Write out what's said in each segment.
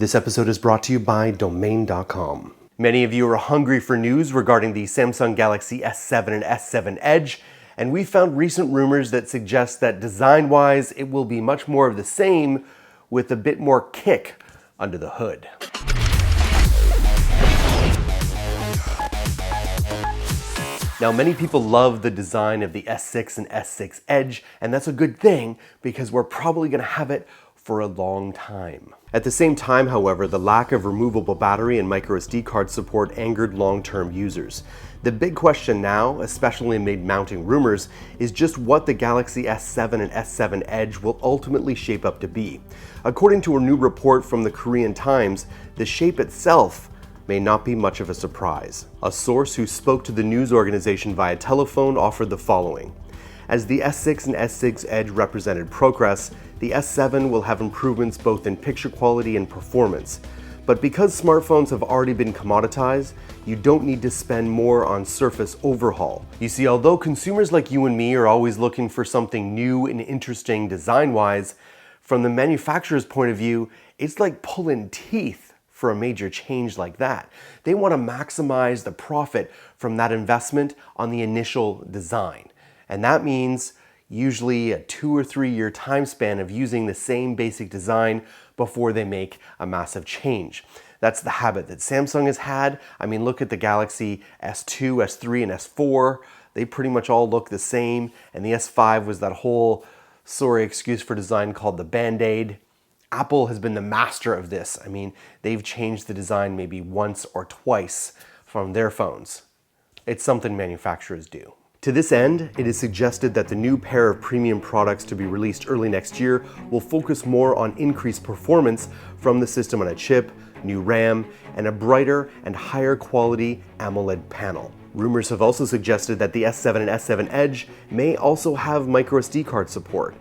This episode is brought to you by domain.com. Many of you are hungry for news regarding the Samsung Galaxy S7 and S7 Edge, and we found recent rumors that suggest that design-wise it will be much more of the same with a bit more kick under the hood. Now, many people love the design of the S6 and S6 Edge, and that's a good thing because we're probably going to have it for a long time. At the same time, however, the lack of removable battery and microSD card support angered long-term users. The big question now, especially amid mounting rumors, is just what the Galaxy S7 and S7 Edge will ultimately shape up to be. According to a new report from the Korean Times, the shape itself may not be much of a surprise. A source who spoke to the news organization via telephone offered the following. As the S6 and S6 Edge represented progress, the S7 will have improvements both in picture quality and performance. But because smartphones have already been commoditized, you don't need to spend more on surface overhaul. You see, although consumers like you and me are always looking for something new and interesting design-wise, from the manufacturer's point of view, it's like pulling teeth for a major change like that. They want to maximize the profit from that investment on the initial design. And that means usually a 2 or 3 year time span of using the same basic design before they make a massive change. That's the habit that Samsung has had. I mean, look at the Galaxy S2, S3, and S4. They pretty much all look the same. And the S5 was that whole, sorry excuse for design called the Band-Aid. Apple has been the master of this. I mean, they've changed the design maybe once or twice from their phones. It's something manufacturers do. To this end, it is suggested that the new pair of premium products to be released early next year will focus more on increased performance from the system on a chip, new RAM, and a brighter and higher quality AMOLED panel. Rumors have also suggested that the S7 and S7 Edge may also have microSD card support.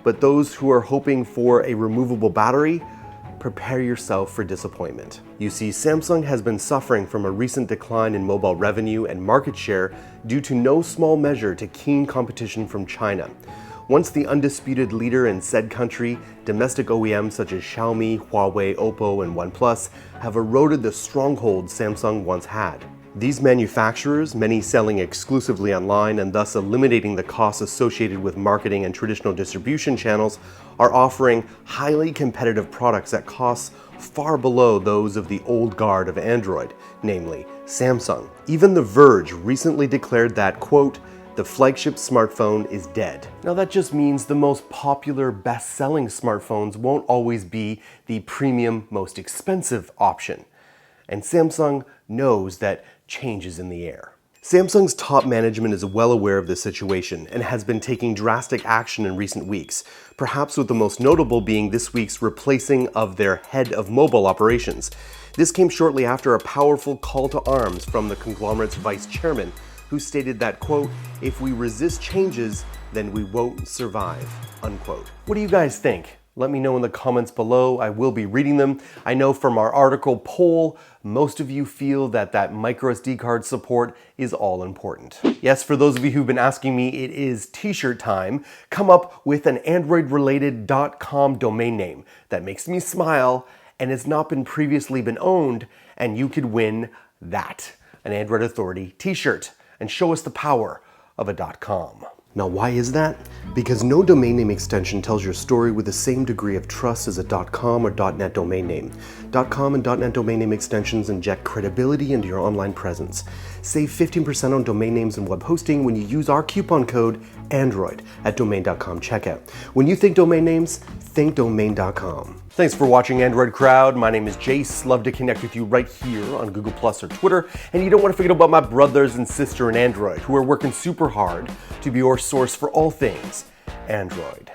But those who are hoping for a removable battery, prepare yourself for disappointment. You see, Samsung has been suffering from a recent decline in mobile revenue and market share due to no small measure to keen competition from China. Once the undisputed leader in said country, domestic OEMs such as Xiaomi, Huawei, Oppo, and OnePlus have eroded the stronghold Samsung once had. These manufacturers, many selling exclusively online and thus eliminating the costs associated with marketing and traditional distribution channels, are offering highly competitive products at costs far below those of the old guard of Android, namely Samsung. Even The Verge recently declared that, quote, "The flagship smartphone is dead." Now that just means the most popular, best-selling smartphones won't always be the premium, most expensive option. And Samsung knows that change is in the air. Samsung's top management is well aware of this situation and has been taking drastic action in recent weeks, perhaps with the most notable being this week's replacing of their head of mobile operations. This came shortly after a powerful call to arms from the conglomerate's vice chairman, who stated that, quote, "If we resist changes, then we won't survive," unquote. What do you guys think? Let me know in the comments below. I will be reading them. I know from our article poll, most of you feel that microSD card support is all important. Yes, for those of you who've been asking me, it is t-shirt time. Come up with an Android-related .com domain name that makes me smile and has not been previously been owned, and you could win that, an Android Authority t-shirt, and show us the power of a .com. Now, why is that? Because no domain name extension tells your story with the same degree of trust as a .com or .net domain name. .com and .net domain name extensions inject credibility into your online presence. Save 15% on domain names and web hosting when you use our coupon code ANDROID at domain.com checkout. When you think domain names, think domain.com. Thanks for watching, Android Crowd. My name is Jace. Love to connect with you right here on Google Plus or Twitter. And you don't want to forget about my brothers and sister in Android who are working super hard to be your source for all things Android.